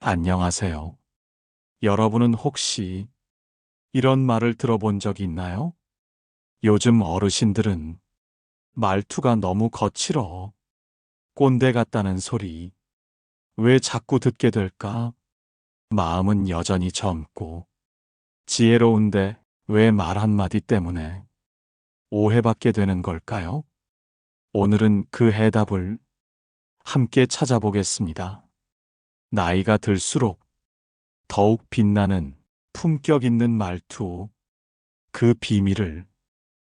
안녕하세요. 여러분은 혹시 이런 말을 들어본 적 있나요? 요즘 어르신들은 말투가 너무 거칠어. 꼰대 같다는 소리. 왜 자꾸 듣게 될까? 마음은 여전히 젊고 지혜로운데 왜 말 한마디 때문에 오해받게 되는 걸까요? 오늘은 그 해답을 함께 찾아보겠습니다. 나이가 들수록 더욱 빛나는 품격 있는 말투, 그 비밀을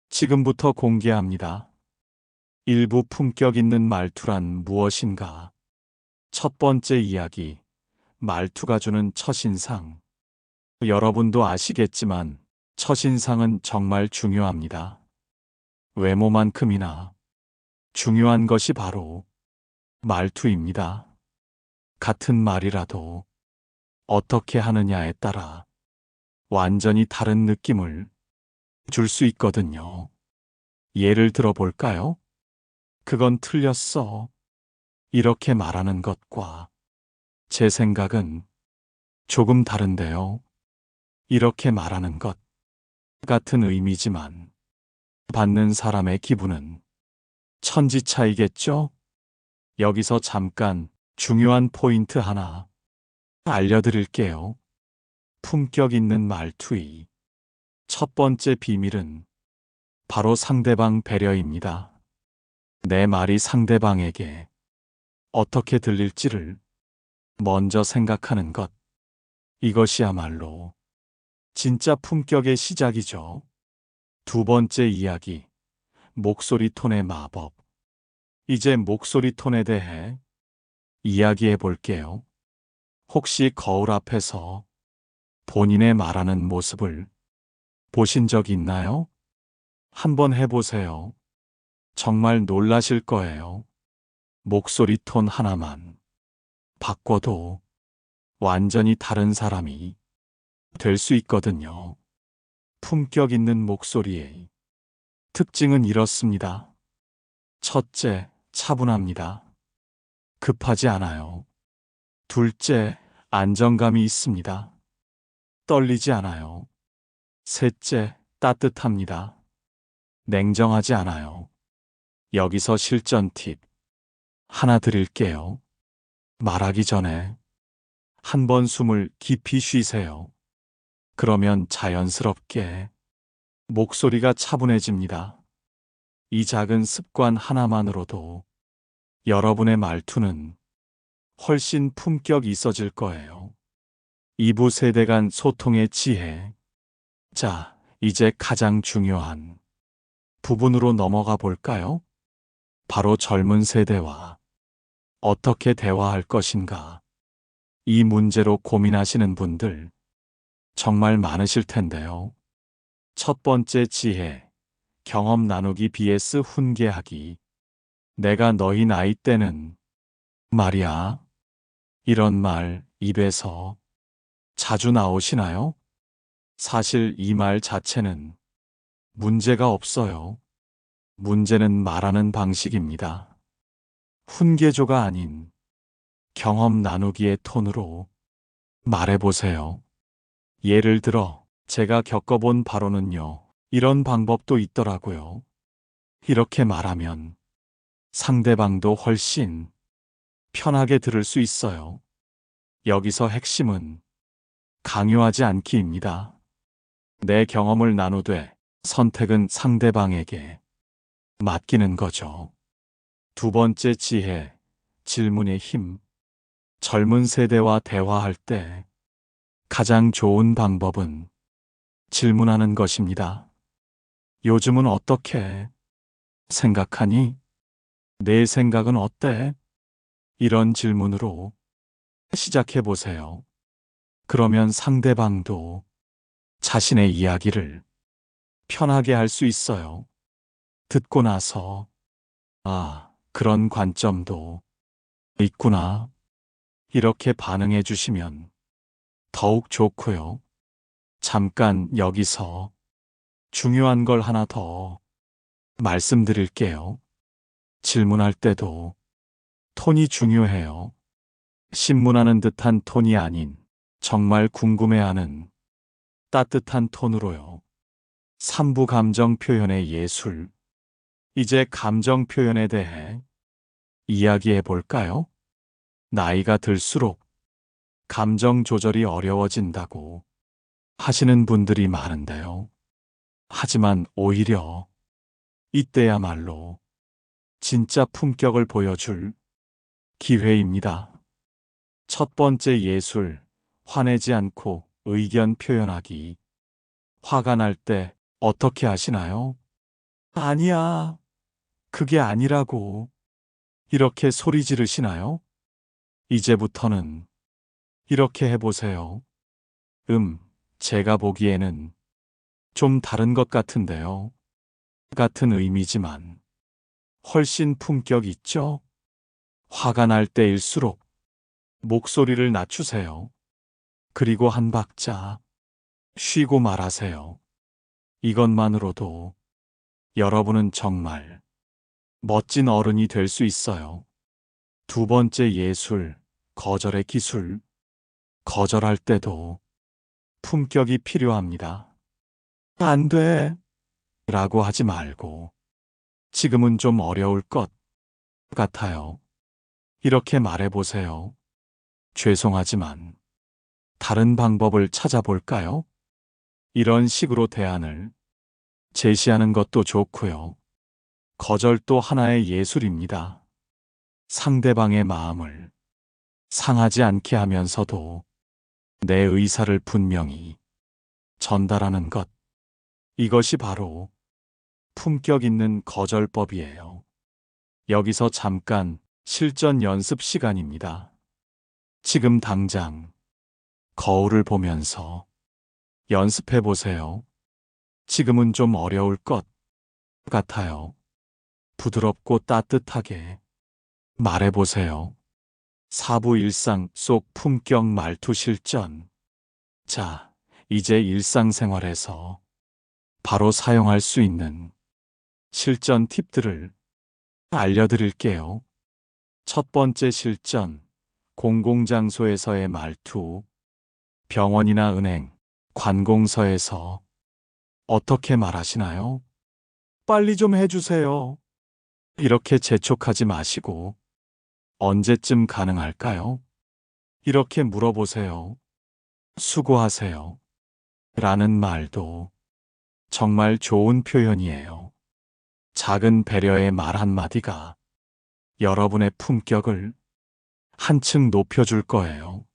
지금부터 공개합니다. 일부 품격 있는 말투란 무엇인가? 첫 번째 이야기, 말투가 주는 첫인상. 여러분도 아시겠지만 첫인상은 정말 중요합니다. 외모만큼이나 중요한 것이 바로 말투입니다. 같은 말이라도 어떻게 하느냐에 따라 완전히 다른 느낌을 줄 수 있거든요. 예를 들어 볼까요? 그건 틀렸어. 이렇게 말하는 것과 제 생각은 조금 다른데요. 이렇게 말하는 것 같은 의미지만 받는 사람의 기분은 천지 차이겠죠? 여기서 잠깐 중요한 포인트 하나 알려드릴게요. 품격 있는 말투의 첫 번째 비밀은 바로 상대방 배려입니다. 내 말이 상대방에게 어떻게 들릴지를 먼저 생각하는 것. 이것이야말로 진짜 품격의 시작이죠. 두 번째 이야기, 목소리 톤의 마법. 이제 목소리 톤에 대해 이야기해 볼게요. 혹시 거울 앞에서 본인의 말하는 모습을 보신 적 있나요? 한번 해보세요. 정말 놀라실 거예요. 목소리 톤 하나만 바꿔도 완전히 다른 사람이 될 수 있거든요. 품격 있는 목소리의 특징은 이렇습니다. 첫째, 차분합니다. 급하지 않아요. 둘째, 안정감이 있습니다. 떨리지 않아요. 셋째, 따뜻합니다. 냉정하지 않아요. 여기서 실전 팁 하나 드릴게요. 말하기 전에 한 번 숨을 깊이 쉬세요. 그러면 자연스럽게 목소리가 차분해집니다. 이 작은 습관 하나만으로도 여러분의 말투는 훨씬 품격 있어질 거예요. 이부 세대 간 소통의 지혜. 자, 이제 가장 중요한 부분으로 넘어가 볼까요? 바로 젊은 세대와 어떻게 대화할 것인가. 이 문제로 고민하시는 분들 정말 많으실 텐데요. 첫 번째 지혜, 경험 나누기 vs 훈계하기. 내가 너희 나이 때는 말이야. 이런 말 입에서 자주 나오시나요? 사실 이 말 자체는 문제가 없어요. 문제는 말하는 방식입니다. 훈계조가 아닌 경험 나누기의 톤으로 말해보세요. 예를 들어, 제가 겪어본 바로는요, 이런 방법도 있더라고요. 이렇게 말하면 상대방도 훨씬 편하게 들을 수 있어요. 여기서 핵심은 강요하지 않기입니다. 내 경험을 나누되 선택은 상대방에게 맡기는 거죠. 두 번째 지혜, 질문의 힘. 젊은 세대와 대화할 때 가장 좋은 방법은 질문하는 것입니다. 요즘은 어떻게 생각하니? 내 생각은 어때? 이런 질문으로 시작해 보세요. 그러면 상대방도 자신의 이야기를 편하게 할 수 있어요. 듣고 나서, 아, 그런 관점도 있구나. 이렇게 반응해 주시면 더욱 좋고요. 잠깐 여기서 중요한 걸 하나 더 말씀드릴게요. 질문할 때도 톤이 중요해요. 신문하는 듯한 톤이 아닌 정말 궁금해하는 따뜻한 톤으로요. 3부 감정 표현의 예술. 이제 감정 표현에 대해 이야기해 볼까요? 나이가 들수록 감정 조절이 어려워진다고 하시는 분들이 많은데요. 하지만 오히려 이때야말로 진짜 품격을 보여줄 기회입니다. 첫 번째 예술, 화내지 않고 의견 표현하기. 화가 날 때 어떻게 하시나요? 아니야, 그게 아니라고. 이렇게 소리 지르시나요? 이제부터는 이렇게 해보세요. 제가 보기에는 좀 다른 것 같은데요. 같은 의미지만 훨씬 품격 있죠? 화가 날 때일수록 목소리를 낮추세요. 그리고 한 박자 쉬고 말하세요. 이것만으로도 여러분은 정말 멋진 어른이 될 수 있어요. 두 번째 예술, 거절의 기술. 거절할 때도 품격이 필요합니다. 안 돼. 라고 하지 말고, 지금은 좀 어려울 것 같아요. 이렇게 말해보세요. 죄송하지만, 다른 방법을 찾아볼까요? 이런 식으로 대안을 제시하는 것도 좋고요. 거절도 하나의 예술입니다. 상대방의 마음을 상하지 않게 하면서도 내 의사를 분명히 전달하는 것. 이것이 바로 품격 있는 거절법이에요. 여기서 잠깐 실전 연습 시간입니다. 지금 당장 거울을 보면서 연습해 보세요. 지금은 좀 어려울 것 같아요. 부드럽고 따뜻하게 말해 보세요. 사부 일상 속 품격 말투 실전. 자, 이제 일상생활에서 바로 사용할 수 있는 실전 팁들을 알려드릴게요. 첫 번째 실전, 공공장소에서의 말투. 병원이나 은행, 관공서에서 어떻게 말하시나요? 빨리 좀 해주세요. 이렇게 재촉하지 마시고, 언제쯤 가능할까요? 이렇게 물어보세요. 수고하세요. 라는 말도 정말 좋은 표현이에요. 작은 배려의 말 한마디가 여러분의 품격을 한층 높여줄 거예요.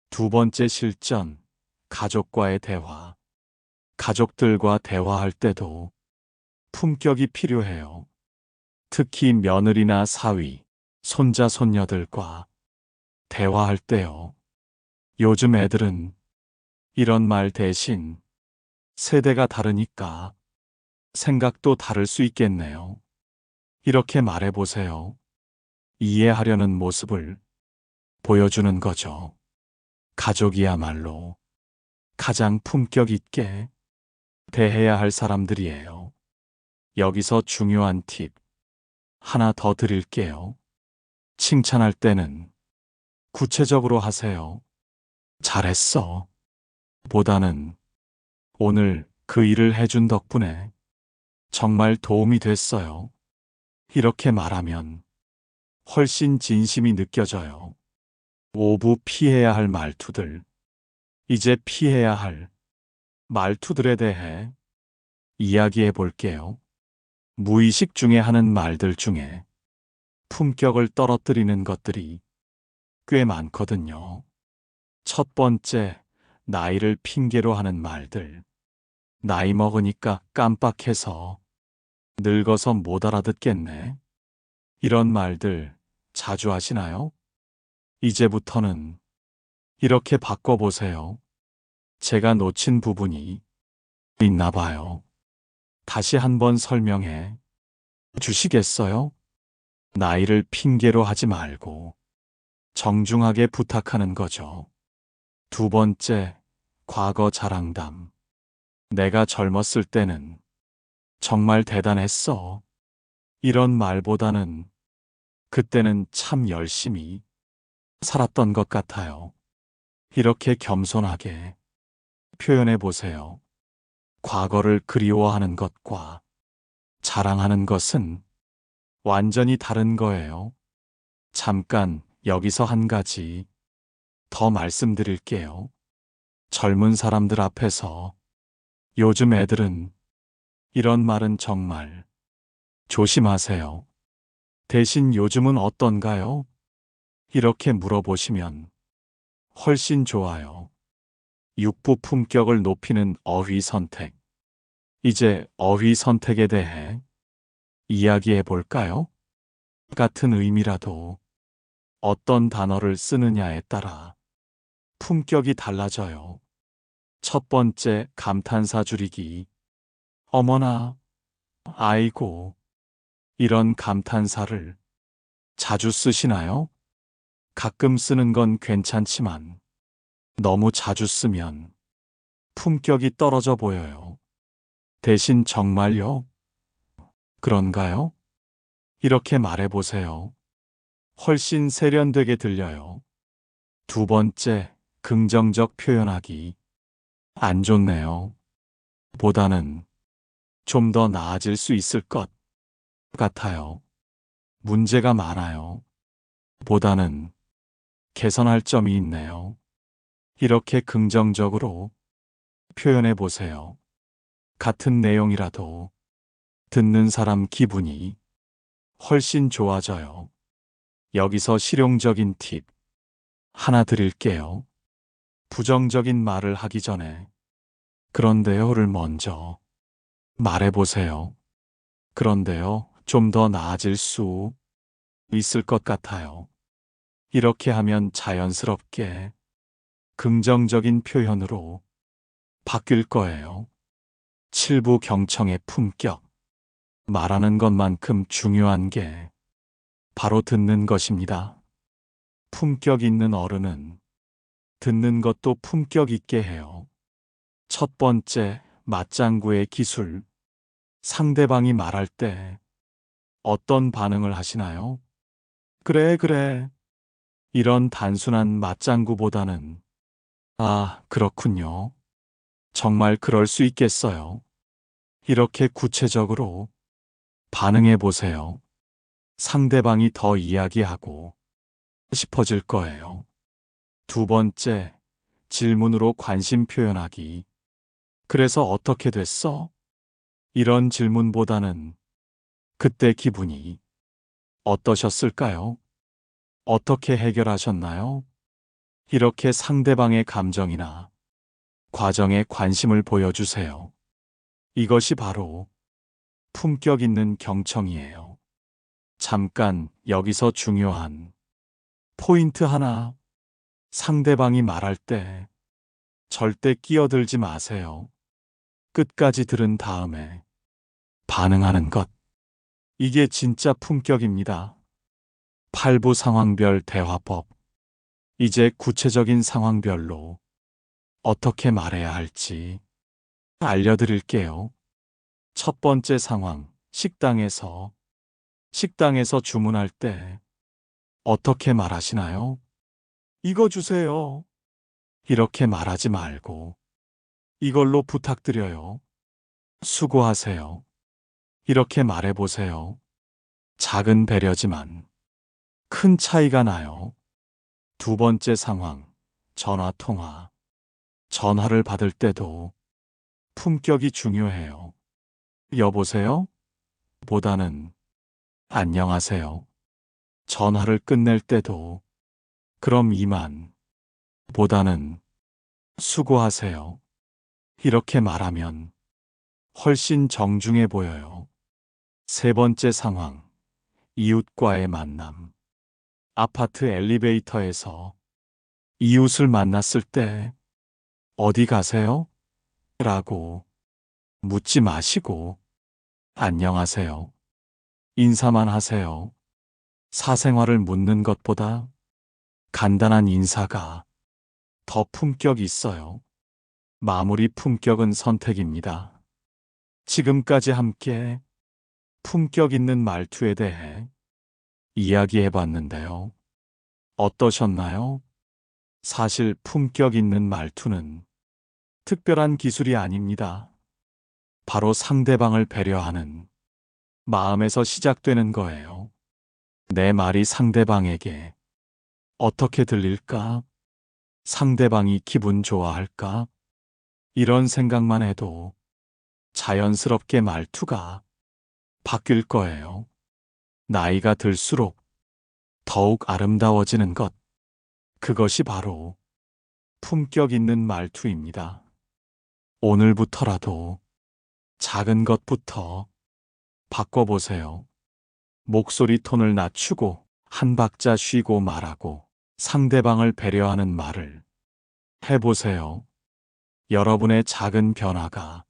두 번째 실전, 가족과의 대화. 가족들과 대화할 때도 품격이 필요해요. 특히 며느리나 사위, 손자, 손녀들과 대화할 때요. 요즘 애들은 이런 말 대신 세대가 다르니까 생각도 다를 수 있겠네요. 이렇게 말해보세요. 이해하려는 모습을 보여주는 거죠. 가족이야말로 가장 품격 있게 대해야 할 사람들이에요. 여기서 중요한 팁 하나 더 드릴게요. 칭찬할 때는 구체적으로 하세요. 잘했어. 보다는 오늘 그 일을 해준 덕분에 정말 도움이 됐어요. 이렇게 말하면 훨씬 진심이 느껴져요. 5부 피해야 할 말투들. 이제 피해야 할 말투들에 대해 이야기해 볼게요. 무의식 중에 하는 말들 중에 품격을 떨어뜨리는 것들이 꽤 많거든요. 첫 번째, 나이를 핑계로 하는 말들. 나이 먹으니까 깜빡해서 늙어서 못 알아듣겠네. 이런 말들 자주 하시나요? 이제부터는 이렇게 바꿔보세요. 제가 놓친 부분이 있나 봐요. 다시 한번 설명해 주시겠어요? 나이를 핑계로 하지 말고 정중하게 부탁하는 거죠. 두 번째, 과거 자랑담. 내가 젊었을 때는 정말 대단했어. 이런 말보다는 그때는 참 열심히 살았던 것 같아요. 이렇게 겸손하게 표현해 보세요. 과거를 그리워하는 것과 자랑하는 것은 완전히 다른 거예요. 잠깐 여기서 한 가지 더 말씀드릴게요. 젊은 사람들 앞에서 요즘 애들은 이런 말은 정말 조심하세요. 대신 요즘은 어떤가요? 이렇게 물어보시면 훨씬 좋아요. 육부 품격을 높이는 어휘 선택. 이제 어휘 선택에 대해 이야기해 볼까요? 같은 의미라도 어떤 단어를 쓰느냐에 따라 품격이 달라져요. 첫 번째, 감탄사 줄이기. 어머나, 아이고, 이런 감탄사를 자주 쓰시나요? 가끔 쓰는 건 괜찮지만 너무 자주 쓰면 품격이 떨어져 보여요. 대신 정말요? 그런가요? 이렇게 말해보세요. 훨씬 세련되게 들려요. 두 번째, 긍정적 표현하기. 안 좋네요. 보다는 좀 더 나아질 수 있을 것 같아요. 문제가 많아요. 보다는 개선할 점이 있네요. 이렇게 긍정적으로 표현해 보세요. 같은 내용이라도 듣는 사람 기분이 훨씬 좋아져요. 여기서 실용적인 팁 하나 드릴게요. 부정적인 말을 하기 전에 그런데요를 먼저 말해보세요. 그런데요, 좀 더 나아질 수 있을 것 같아요. 이렇게 하면 자연스럽게 긍정적인 표현으로 바뀔 거예요. 칠부 경청의 품격. 말하는 것만큼 중요한 게 바로 듣는 것입니다. 품격 있는 어른은 듣는 것도 품격 있게 해요. 첫 번째, 맞장구의 기술. 상대방이 말할 때 어떤 반응을 하시나요? 그래, 그래. 이런 단순한 맞장구보다는 아, 그렇군요. 정말 그럴 수 있겠어요. 이렇게 구체적으로 반응해 보세요. 상대방이 더 이야기하고 싶어질 거예요. 두 번째, 질문으로 관심 표현하기. 그래서 어떻게 됐어? 이런 질문보다는 그때 기분이 어떠셨을까요? 어떻게 해결하셨나요? 이렇게 상대방의 감정이나 과정에 관심을 보여주세요. 이것이 바로 품격 있는 경청이에요. 잠깐 여기서 중요한 포인트 하나. 상대방이 말할 때 절대 끼어들지 마세요. 끝까지 들은 다음에 반응하는 것. 이게 진짜 품격입니다. 8부 상황별 대화법. 이제 구체적인 상황별로 어떻게 말해야 할지 알려드릴게요. 첫 번째 상황, 식당에서 주문할 때 어떻게 말하시나요? 이거 주세요. 이렇게 말하지 말고 이걸로 부탁드려요. 수고하세요. 이렇게 말해보세요. 작은 배려지만 큰 차이가 나요. 두 번째 상황, 전화 통화. 전화를 받을 때도 품격이 중요해요. 여보세요? 보다는 안녕하세요. 전화를 끝낼 때도 그럼 이만 보다는 수고하세요. 이렇게 말하면 훨씬 정중해 보여요. 세 번째 상황, 이웃과의 만남. 아파트 엘리베이터에서 이웃을 만났을 때 어디 가세요? 라고 묻지 마시고 안녕하세요. 인사만 하세요. 사생활을 묻는 것보다 간단한 인사가 더 품격 있어요. 마무리 품격은 선택입니다. 지금까지 함께 품격 있는 말투에 대해 이야기해 봤는데요. 어떠셨나요? 사실 품격 있는 말투는 특별한 기술이 아닙니다. 바로 상대방을 배려하는 마음에서 시작되는 거예요. 내 말이 상대방에게 어떻게 들릴까? 상대방이 기분 좋아할까? 이런 생각만 해도 자연스럽게 말투가 바뀔 거예요. 나이가 들수록 더욱 아름다워지는 것, 그것이 바로 품격 있는 말투입니다. 오늘부터라도 작은 것부터 바꿔보세요. 목소리 톤을 낮추고 한 박자 쉬고 말하고 상대방을 배려하는 말을 해보세요. 여러분의 작은 변화가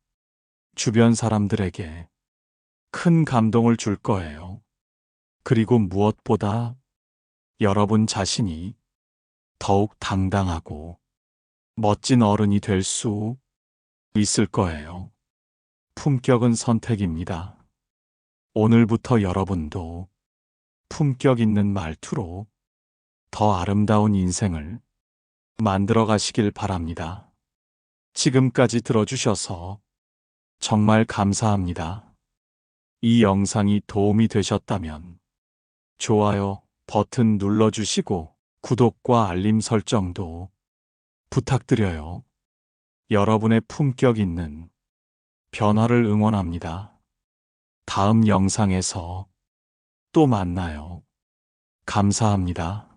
주변 사람들에게 큰 감동을 줄 거예요. 그리고 무엇보다 여러분 자신이 더욱 당당하고 멋진 어른이 될 수 있을 거예요. 품격은 선택입니다. 오늘부터 여러분도 품격 있는 말투로 더 아름다운 인생을 만들어 가시길 바랍니다. 지금까지 들어주셔서 정말 감사합니다. 이 영상이 도움이 되셨다면 좋아요 버튼 눌러주시고 구독과 알림 설정도 부탁드려요. 여러분의 품격 있는 변화를 응원합니다. 다음 영상에서 또 만나요. 감사합니다.